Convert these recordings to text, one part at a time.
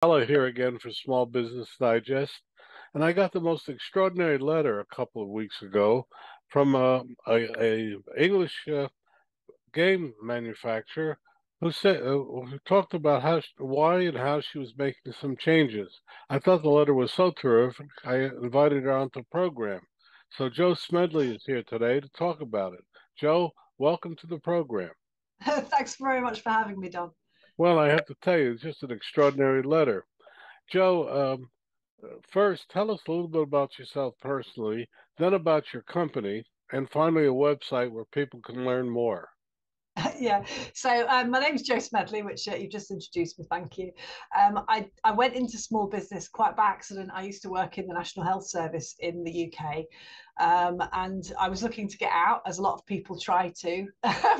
Hello here again for Small Business Digest. And I got the most extraordinary letter a couple of weeks ago from a English game manufacturer who talked about why and how she was making some changes. I thought the letter was so terrific, I invited her onto the program. So Joe Smedley is here today to talk about it. Joe, welcome to the program. Thanks very much for having me, Don. Well, I have to tell you, it's just an extraordinary letter. Joe, first, tell us a little bit about yourself personally, then about your company, and finally a website where people can learn more. Yeah. So my name's Joe Smedley, which you've just introduced me. Thank you. I went into small business quite by accident. I used to work in the National Health Service in the UK. And I was looking to get out, as a lot of people try to,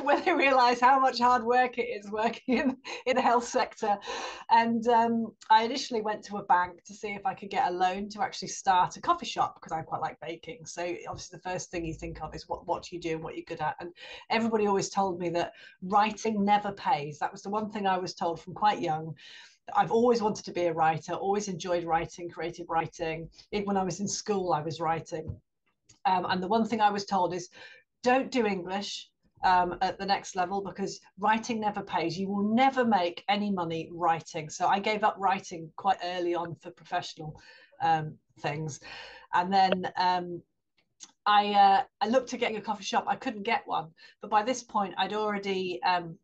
when they realise how much hard work it is working in the health sector. And I initially went to a bank to see if I could get a loan to actually start a coffee shop because I quite like baking. So obviously the first thing you think of is what do you do and what you're good at. And everybody always told me that writing never pays. That was the one thing I was told from quite young. I've always wanted to be a writer, always enjoyed writing, creative writing. Even when I was in school, I was writing. And the one thing I was told is don't do English at the next level because writing never pays. You will never make any money writing. So I gave up writing quite early on for professional things. And then I looked to getting a coffee shop. I couldn't get one, but by this point, I'd already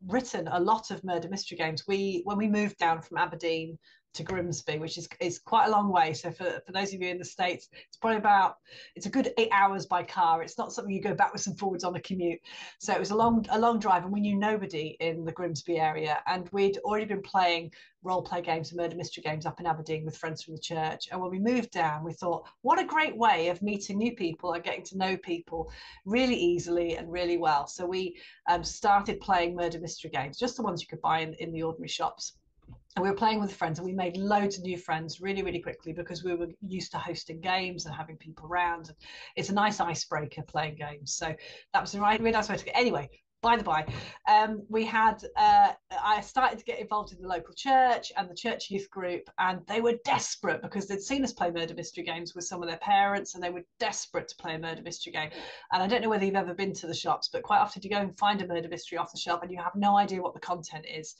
written a lot of murder mystery games. When we moved down from Aberdeen to Grimsby, which is quite a long way. So for those of you in the States, it's a good 8 hours by car. It's not something you go backwards and forwards on a commute. So it was a long drive, and we knew nobody in the Grimsby area, and we'd already been playing role play games and murder mystery games up in Aberdeen with friends from the church. And when we moved down, we thought, what a great way of meeting new people and getting to know people really easily and really well. So we started playing murder mystery games, just the ones you could buy in the ordinary shops. And we were playing with friends and we made loads of new friends really, really quickly because we were used to hosting games and having people around. It's a nice icebreaker playing games. So that was the right, really nice way to get. Anyway, by the by, I started to get involved in the local church and the church youth group, and they were desperate because they'd seen us play murder mystery games with some of their parents, and they were desperate to play a murder mystery game. And I don't know whether you've ever been to the shops, but quite often you go and find a murder mystery off the shelf and you have no idea what the content is.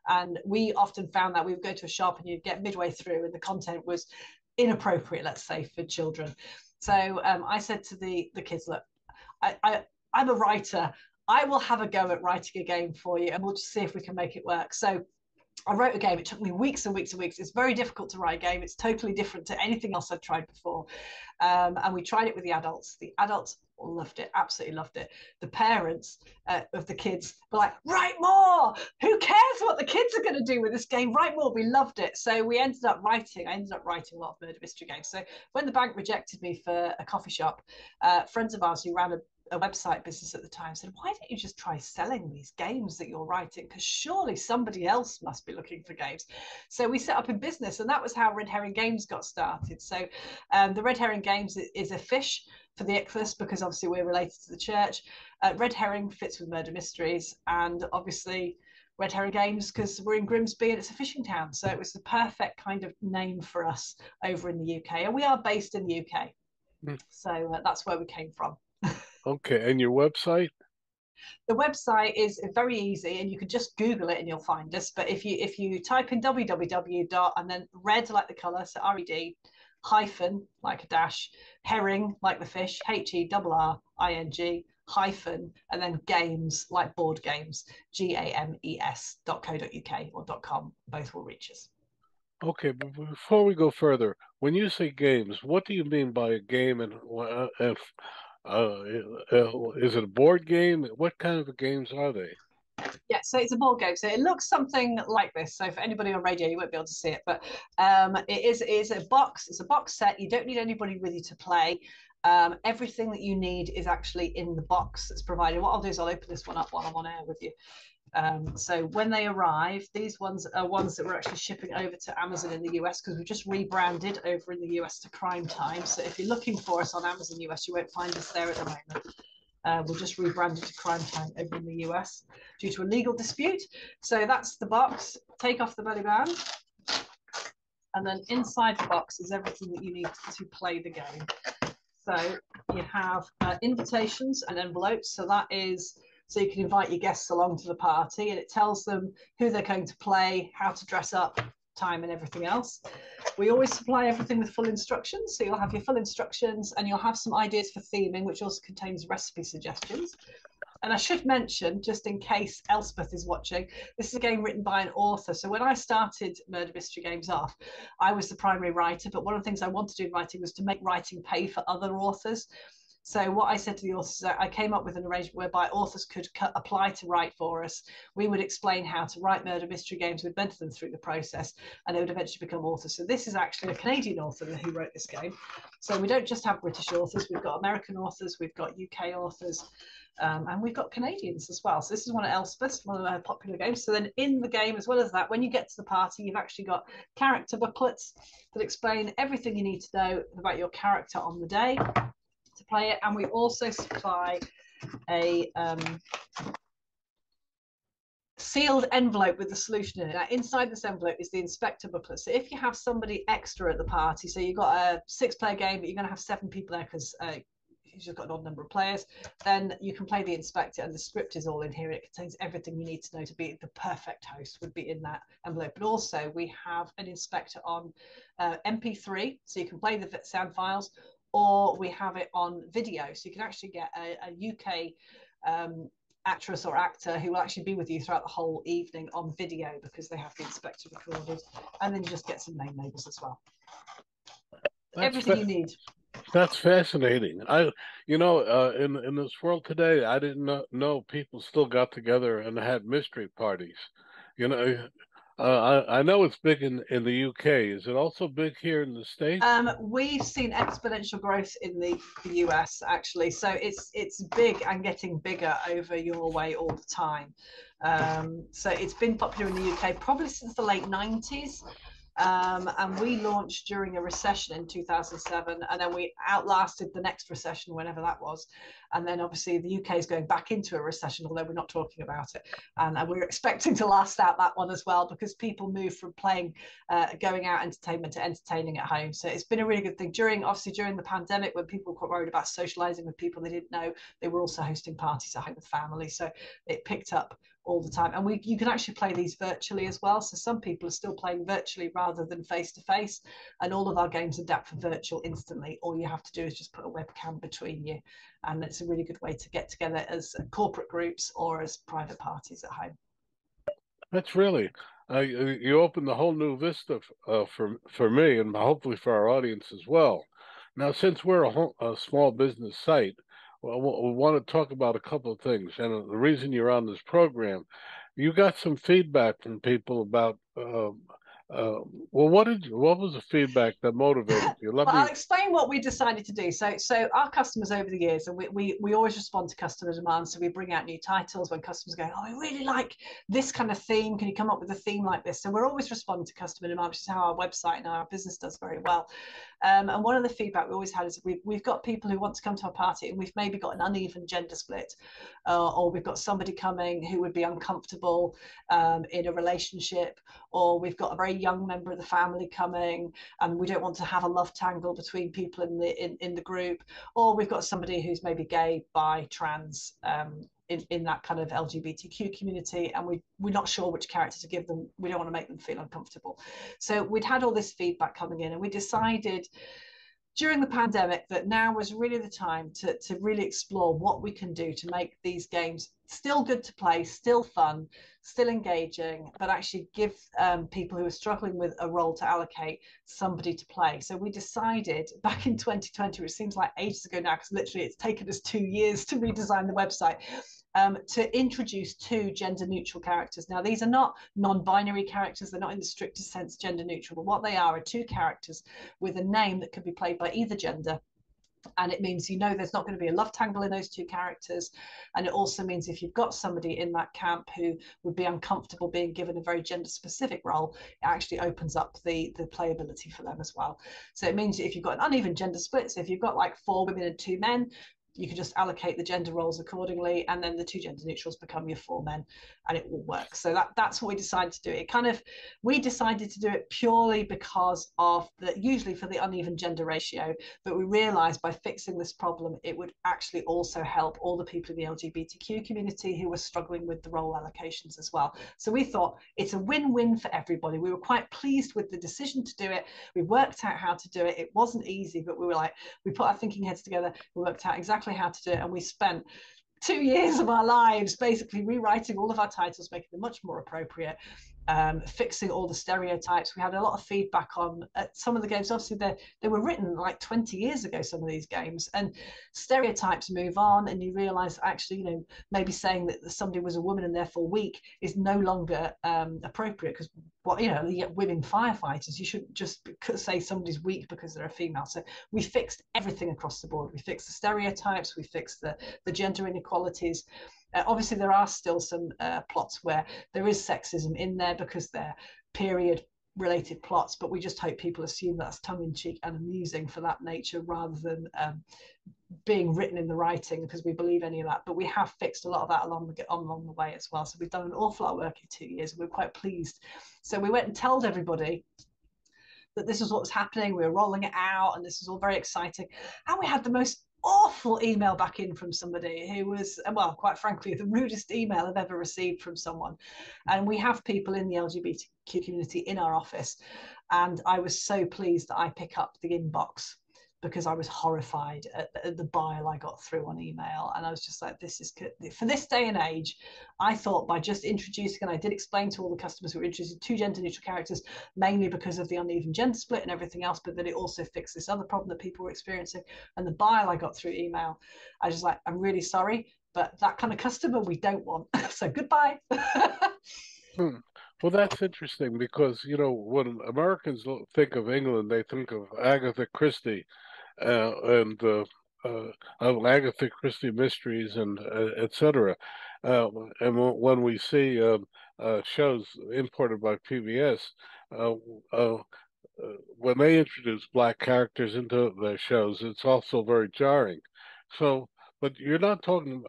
And we often found that we would go to a shop and you'd get midway through and the content was inappropriate, let's say, for children. So I said to the kids, look, I'm a writer. I will have a go at writing a game for you and we'll just see if we can make it work. So I wrote a game. It took me weeks and weeks and weeks. It's very difficult to write a game. It's totally different to anything else I'd tried before. And we tried it with the adults. The adults loved it, absolutely loved it. The parents of the kids were like, write more. Who cares what the kids are going to do with this game? Write more. We loved it. So I ended up writing a lot of murder mystery games. So when the bank rejected me for a coffee shop, friends of ours who ran a website business at the time said, why don't you just try selling these games that you're writing? Because surely somebody else must be looking for games. So we set up in business, and that was how Red Herring Games got started. So the Red Herring Games is a fish for the ichthus because obviously we're related to the church. Red Herring fits with murder mysteries, and obviously Red Herring Games because we're in Grimsby and it's a fishing town. So it was the perfect kind of name for us over in the UK, and we are based in the UK. Hmm. So that's where we came from. Okay, and your website? The website is very easy and you can just Google it and you'll find us. But if you type in www dot and then red like the color, so red hyphen like a dash, herring like the fish, HERRING hyphen, and then games like board games, GAMES.co.uk or .com, both will reach us. Okay, but before we go further, when you say games, what do you mean by a game and uh, is it a board game? What kind of games are they? Yeah, so it's a board game. So it looks something like this. So for anybody on radio, you won't be able to see it, but it is a box. It's a box set. You don't need anybody with you to play. Everything that you need is actually in the box that's provided. What I'll do is I'll open this one up while I'm on air with you. So when they arrive, these ones are ones that we're actually shipping over to Amazon in the US because we've just rebranded over in the US to Crime Time. So if you're looking for us on Amazon US, you won't find us there at the moment. We're just rebranded to Crime Time over in the US due to a legal dispute. So that's the box. Take off the belly band. And then inside the box is everything that you need to play the game. So you have invitations and envelopes. So that is so you can invite your guests along to the party, and it tells them who they're going to play, how to dress up, time, and everything else. We always supply everything with full instructions. So you'll have your full instructions, and you'll have some ideas for theming, which also contains recipe suggestions. And I should mention, just in case Elspeth is watching, this is a game written by an author. So when I started Murder Mystery Games off, I was the primary writer, but one of the things I wanted to do in writing was to make writing pay for other authors. So what I said to the authors, I came up with an arrangement whereby authors could apply to write for us. We would explain how to write murder mystery games. We'd mentor them through the process, and they would eventually become authors. So this is actually a Canadian author who wrote this game. So we don't just have British authors. We've got American authors. We've got UK authors. And we've got Canadians as well. So this is one of Elspeth's, one of her popular games. So then in the game, as well as that, when you get to the party, you've actually got character booklets that explain everything you need to know about your character on the day to play it. And we also supply a sealed envelope with the solution in it. Now, inside this envelope is the inspector booklet. So if you have somebody extra at the party, so you've got a 6-player game, but you're going to have 7 people there because you've just got an odd number of players, then you can play the inspector, and the script is all in here. It contains everything you need to know to be the perfect host would be in that envelope. But also we have an inspector on MP3, so you can play the sound files, or we have it on video, so you can actually get a UK actress or actor who will actually be with you throughout the whole evening on video because they have the inspector recorded, and then you just get some name labels as well. Everything you need. That's fascinating. In this world today, I didn't know people still got together and had mystery parties. You know, I know it's big in the UK. Is it also big here in the States? We've seen exponential growth in the US actually, so it's big and getting bigger over your way all the time. So it's been popular in the UK probably since the late 90s. And we launched during a recession in 2007, and then we outlasted the next recession, whenever that was. And then obviously the UK is going back into a recession, although we're not talking about it. And we're expecting to last out that one as well, because people move from playing, going out entertainment to entertaining at home. So it's been a really good thing. During the pandemic, when people were quite worried about socializing with people they didn't know, they were also hosting parties at home with family. So it picked up all the time. And you can actually play these virtually as well. So some people are still playing virtually rather than face to face. And all of our games adapt for virtual instantly. All you have to do is just put a webcam between you. And it's a really good way to get together as corporate groups or as private parties at home. That's really you opened a whole new vista for me and hopefully for our audience as well. Now, since we're a small business site, well, we want to talk about a couple of things. And the reason you're on this program, you got some feedback from people about. Well, what was the feedback that motivated you? Well, I'll explain what we decided to do. So our customers over the years, and we always respond to customer demand. So we bring out new titles when customers go, oh, I really like this kind of theme. Can you come up with a theme like this? So we're always responding to customer demand, which is how our website and our business does very well. And one of the feedback we always had is we've got people who want to come to our party, and we've maybe got an uneven gender split, or we've got somebody coming who would be uncomfortable in a relationship, or we've got a very young member of the family coming, and we don't want to have a love tangle between people in the group, or we've got somebody who's maybe gay, bi, trans, in that kind of LGBTQ community, and we're not sure which character to give them. We don't want to make them feel uncomfortable. So we'd had all this feedback coming in, and we decided during the pandemic that now was really the time to really explore what we can do to make these games still good to play, still fun, still engaging, but actually give people who are struggling with a role to allocate somebody to play. So we decided back in 2020, which seems like ages ago now, because literally it's taken us 2 years to redesign the website, to introduce 2 gender neutral characters. Now, these are not non-binary characters. They're not in the strictest sense gender neutral, but what they are 2 characters with a name that could be played by either gender. And it means, there's not going to be a love tangle in those 2 characters. And it also means if you've got somebody in that camp who would be uncomfortable being given a very gender specific role, it actually opens up the playability for them as well. So it means if you've got an uneven gender split, so if you've got like 4 women and 2 men, you can just allocate the gender roles accordingly, and then the two gender neutrals become your four men, and it will work. So that's what we decided to do. It kind of, we decided to do it purely because of the, usually for the uneven gender ratio, but we realized by fixing this problem, it would actually also help all the people in the LGBTQ community who were struggling with the role allocations as well. So we thought it's a win-win for everybody. We were quite pleased with the decision to do it. We worked out how to do it. It wasn't easy, but we were like, we put our thinking heads together, we worked out exactly how to do it, and we spent 2 years of our lives basically rewriting all of our titles, making them much more appropriate, fixing all the stereotypes. We had a lot of feedback on some of the games. Obviously, they were written like 20 years ago, some of these games, and stereotypes move on, and you realize actually, you know, maybe saying that somebody was a woman and therefore weak is no longer appropriate, because what, you know, you get women firefighters, you shouldn't just say somebody's weak because they're a female. So we fixed everything across the board. We fixed the stereotypes, we fixed the gender inequalities. Obviously, there are still some plots where there is sexism in there because they're period related plots, but we just hope people assume that's tongue-in-cheek and amusing for that nature rather than being written in the writing because we believe any of that. But we have fixed a lot of that along the way as well. So we've done an awful lot of work in 2 years, and we're quite pleased. So we went and told everybody that this was what was happening. We were rolling it out, and this was all very exciting. And we had the most awful email back in from somebody who was, well, quite frankly, the rudest email I've ever received from someone. And we have people in the LGBTQ community in our office, and I was so pleased that I pick up the inbox because I was horrified at the bile I got through on email. And I was just like, this is good. For this day and age, I thought by just introducing, and I did explain to all the customers who were introducing two gender neutral characters, mainly because of the uneven gender split and everything else, but that it also fixed this other problem that people were experiencing. And the bile I got through email, I was just like, I'm really sorry, but that kind of customer we don't want. So goodbye. Hmm. Well, that's interesting because, you know, when Americans think of England, they think of Agatha Christie and Agatha Christie mysteries and etc. And when we see shows imported by PBS, uh, uh, when they introduce black characters into their shows, it's also very jarring. So, but you're not talking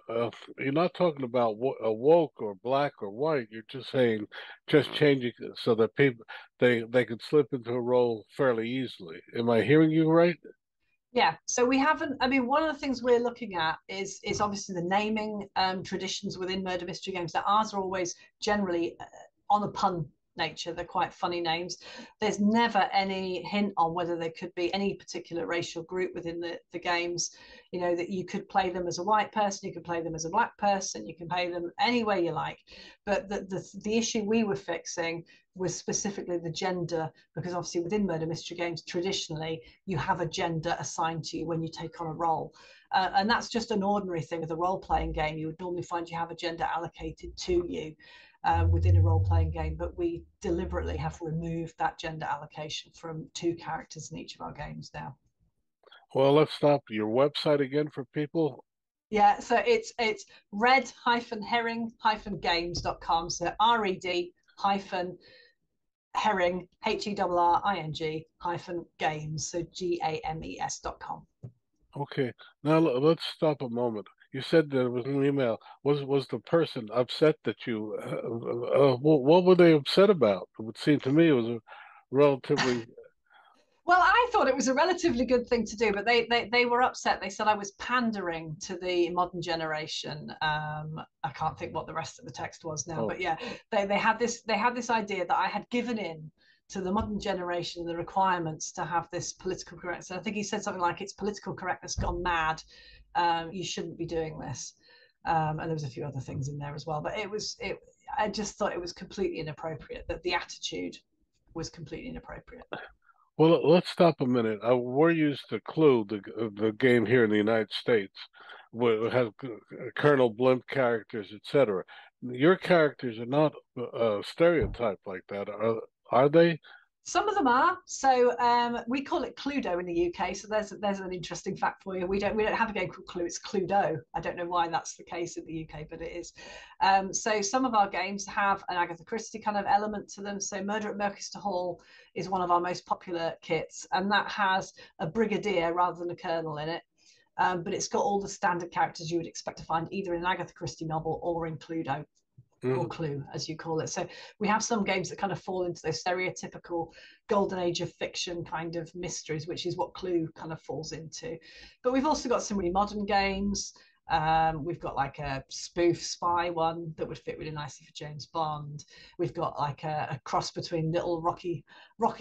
about a woke or black or white. You're just saying, just changing it so that people they can slip into a role fairly easily. Am I hearing you right? Yeah, so we haven't. I mean, one of the things we're looking at is obviously the naming traditions within murder mystery games. That ours are always generally on a pun nature. They're quite funny names. There's never any hint on whether there could be any particular racial group within the games. You know, that you could play them as a white person, you could play them as a black person, you can play them any way you like. But the issue we were fixing was specifically the gender, because obviously within murder mystery games, traditionally, you have a gender assigned to you when you take on a role. And that's just an ordinary thing with a role-playing game. You would normally find you have a gender allocated to you within a role-playing game, but we deliberately have removed that gender allocation from two characters in each of our games now. Well, let's stop. Your website again for people. Yeah, so it's red-herring-games.com. So red hyphen herring herring hyphen games, so games.com. Okay. Now let's stop a moment. You said there was an email. Was the person upset that you? What were they upset about? It would seem to me it was a relatively. Well, I thought it was a relatively good thing to do, but they were upset. They said I was pandering to the modern generation. I can't think what the rest of the text was now, Oh, but yeah, they had this idea that I had given in to the modern generation and the requirements to have this political correctness. I think he said something like, "It's political correctness gone mad. You shouldn't be doing this." And there was a few other things in there as well, but it. I just thought it was completely inappropriate. That the attitude was completely inappropriate. well, let's stop a minute. We're used to Clue, the game here in the United States, where it has Colonel Blimp characters, etc. Your characters are not stereotyped like that, are they? Some of them are. So we call it Cluedo in the UK. So there's an interesting fact for you. We don't have a game called Clue. It's Cluedo. I don't know why that's the case in the UK, but it is. So some of our games have an Agatha Christie kind of element to them. So Murder at Merchester Hall is one of our most popular kits, and that has a brigadier rather than a colonel in it. but it's got all the standard characters you would expect to find either in an Agatha Christie novel or in Cluedo, or Mhm. Clue, as you call it. So we have some games that kind of fall into those stereotypical golden age of fiction kind of mysteries, which is what Clue kind of falls into. But we've also got some really modern games. We've got like a spoof spy one that would fit really nicely for James Bond. We've got like a cross between Little Rocky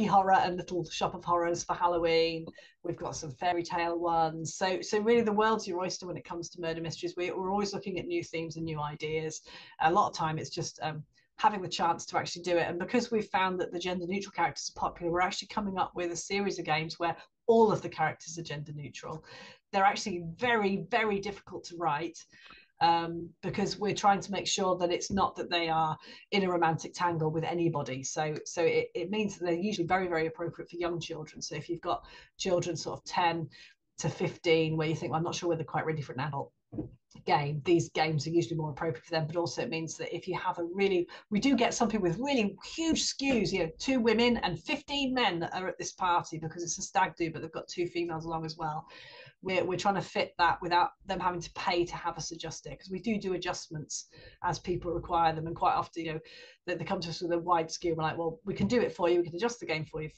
Horror and Little Shop of Horrors for Halloween. We've got some fairy tale ones. So really the world's your oyster when it comes to murder mysteries. We're always looking at new themes and new ideas. A lot of time it's just having the chance to actually do it. And because we've found that the gender neutral characters are popular, we're actually coming up with a series of games where all of the characters are gender neutral. They're actually very, very difficult to write, because we're trying to make sure that it's not that they are in a romantic tangle with anybody. So it means that they're usually very, very appropriate for young children. So if you've got children sort of 10 to 15, where you think, well, I'm not sure whether they're quite ready for an adult game, these games are usually more appropriate for them. But also it means that if you have we do get some people with really huge skews, 2 women and 15 men that are at this party because it's a stag do, but they've got 2 females along as well. We're trying to fit that without them having to pay to have us adjust it, because we do adjustments as people require them, and quite often they come to us with a wide skew. We're like, well, we can do it for you, we can adjust the game for you,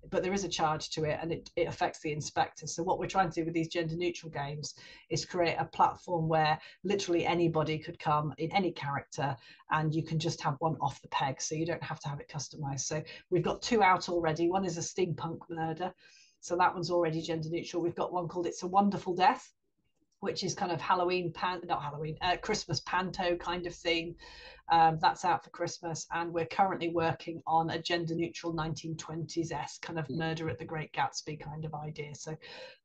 but there is a charge to it, and it affects the inspector. So what we're trying to do with these gender neutral games is create a platform where literally anybody could come in any character, and you can just have one off the peg, so you don't have to have it customized. So we've got 2 out already. One is a steampunk murder, so that one's already gender neutral. We've got one called It's a Wonderful Death, which is kind of Christmas panto kind of theme. That's out for Christmas, and we're currently working on a gender neutral 1920s-esque kind of murder at the Great Gatsby kind of idea. So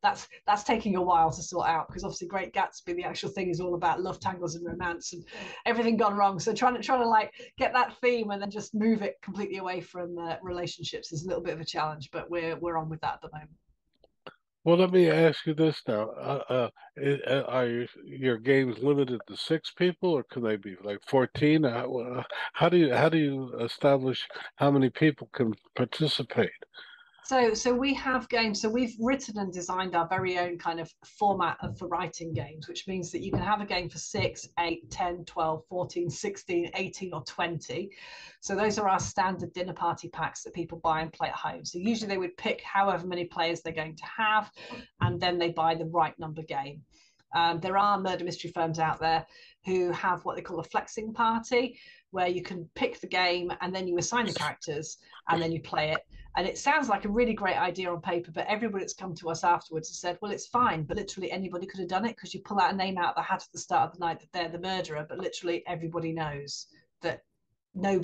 that's taking a while to sort out, because obviously Great Gatsby, the actual thing, is all about love tangles and romance and everything gone wrong. So trying to like get that theme and then just move it completely away from relationships is a little bit of a challenge, but we're on with that at the moment. Well, let me ask you this now. Are your games limited to 6 people, or can they be like 14? How do you establish how many people can participate? So we have games. So we've written and designed our very own kind of format for writing games, which means that you can have a game for 6, 8, 10, 12, 14, 16, 18, or 20. So those are our standard dinner party packs that people buy and play at home. So usually they would pick however many players they're going to have, and then they buy the right number game. There are murder mystery firms out there who have what they call a flexing party, where you can pick the game and then you assign the characters and then you play it. And it sounds like a really great idea on paper, but everybody that's come to us afterwards has said, well, it's fine, but literally anybody could have done it, because you pull out a name out of the hat at the start of the night that they're the murderer, but literally everybody knows that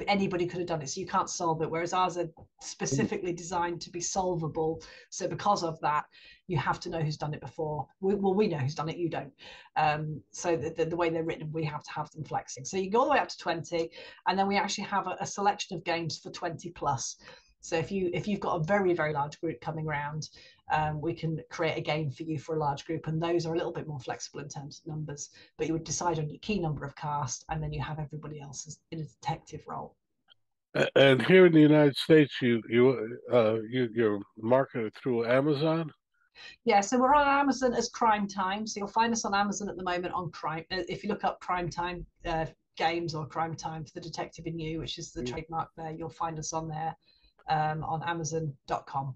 anybody could have done it, so you can't solve it, whereas ours are specifically designed to be solvable. So because of that, you have to know who's done it before. We know who's done it, you don't. So the way they're written, we have to have them flexing. So you go all the way up to 20, and then we actually have a selection of games for 20 plus. So if you've got a very, very large group coming around, we can create a game for you for a large group, and those are a little bit more flexible in terms of numbers, but you would decide on your key number of cast, and then you have everybody else in a detective role. And here in the United States, you're marketed through Amazon. Yeah, so we're on Amazon as Crime Time, so you'll find us on Amazon at the moment on Crime. If you look up Crime Time games, or Crime Time for the Detective in You, which is the trademark there, you'll find us on there, on Amazon.com.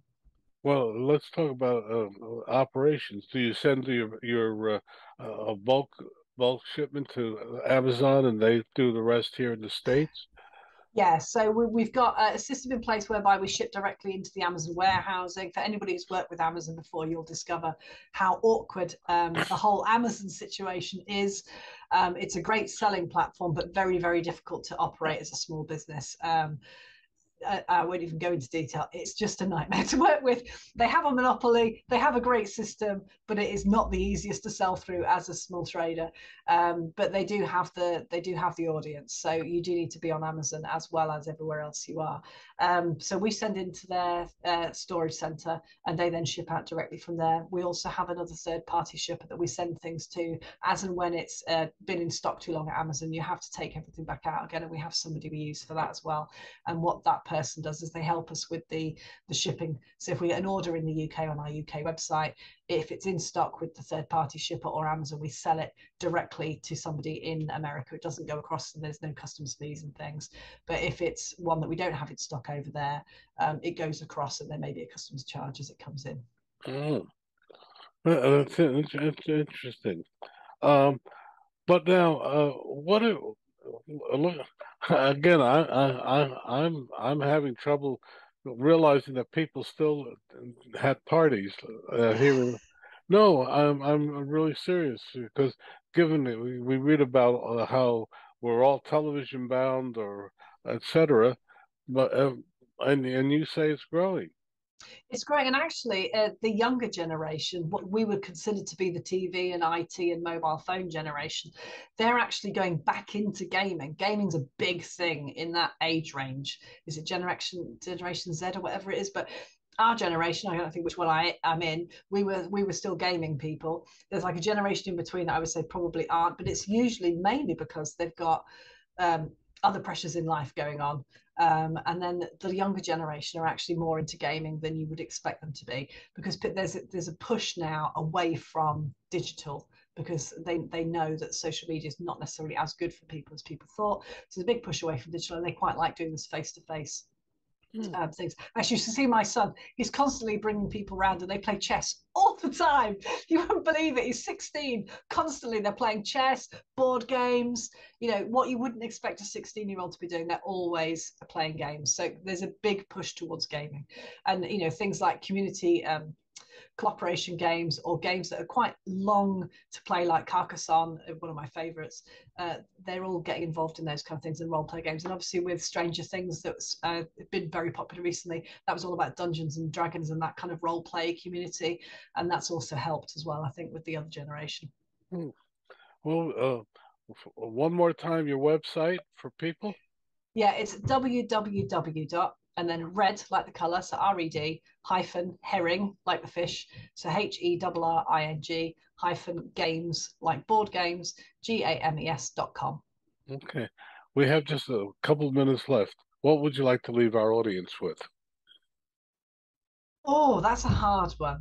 Well, let's talk about operations. Do you send your bulk shipment to Amazon, and they do the rest here in the States? Yeah, so we've got a system in place whereby we ship directly into the Amazon warehousing. For anybody who's worked with Amazon before, you'll discover how awkward the whole Amazon situation is. It's a great selling platform, but very, very difficult to operate as a small business. I won't even go into detail. It's just a nightmare to work with. They have a monopoly. They have a great system, but it is not the easiest to sell through as a small trader. But they do have the audience, so you do need to be on Amazon as well as everywhere else you are. So we send into their storage center, and they then ship out directly from there. We also have another third-party shipper that we send things to, as and when it's been in stock too long at Amazon. You have to take everything back out again, and we have somebody we use for that as well. And what that person does is they help us with the shipping. So if we get an order in the UK on our UK website, if it's in stock with the third party shipper or Amazon, we sell it directly to somebody in America. It doesn't go across, and there's no customs fees and things. But if it's one that we don't have in stock over there, it goes across, and there may be a customs charge as it comes in. Oh, that's interesting. Um, but now, what? Look, again, I'm having trouble realizing that people still had parties here. No, I'm really serious because given that we read about how we're all television bound or etc., but and you say it's growing. It's great. And actually, the younger generation, what we would consider to be the TV and IT and mobile phone generation, they're actually going back into gaming. Gaming's a big thing in that age range. Is it Generation Z or whatever it is? But our generation, I don't think which one I am in, we were still gaming people. There's like a generation in between that I would say probably aren't, but it's usually mainly because they've got um, other pressures in life going on. And then the younger generation are actually more into gaming than you would expect them to be, because there's a push now away from digital, because they know that social media is not necessarily as good for people as people thought. So there's a big push away from digital, and they quite like doing this face to face Hmm. things. Actually, you should see my son. He's constantly bringing people around, and they play chess all the time. You won't believe it. He's 16. Constantly, they're playing chess, board games. You know what you wouldn't expect a 16-year-old to be doing. They're always playing games. So there's a big push towards gaming, and things like community cooperation games, or games that are quite long to play, like Carcassonne, one of my favourites. They're all getting involved in those kind of things, and role play games. And obviously with Stranger Things, that's been very popular recently, that was all about Dungeons and Dragons and that kind of role play community, and that's also helped as well, I think, with the other generation. Hmm. Well, one more time, your website for people. Yeah, it's www dot and then red like the color, so red hyphen herring like the fish, so HERRING hyphen games like board games GAMES.com. Okay, we have just a couple minutes left. What would you like to leave our audience with? Oh, that's a hard one.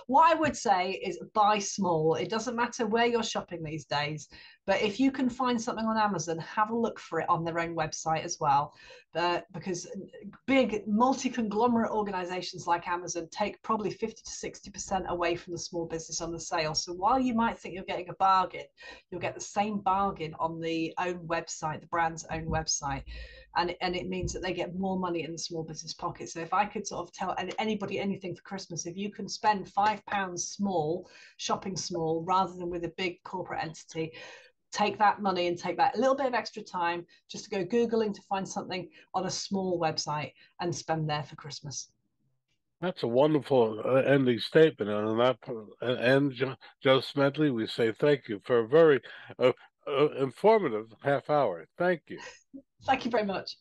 What I would say is buy small. It doesn't matter where you're shopping these days, but if you can find something on Amazon, have a look for it on their own website as well. Because big multi-conglomerate organizations like Amazon take probably 50 to 60% away from the small business on the sale. So while you might think you're getting a bargain, you'll get the same bargain on the own website, the brand's own website. And it means that they get more money in the small business pocket. So if I could sort of tell anybody anything for Christmas, if you can spend £5 small, shopping small, rather than with a big corporate entity, take that money and take that a little bit of extra time just to go Googling to find something on a small website and spend there for Christmas. That's a wonderful ending statement. And on that end, Joe Smedley, we say thank you for a very informative half hour. Thank you. Thank you very much.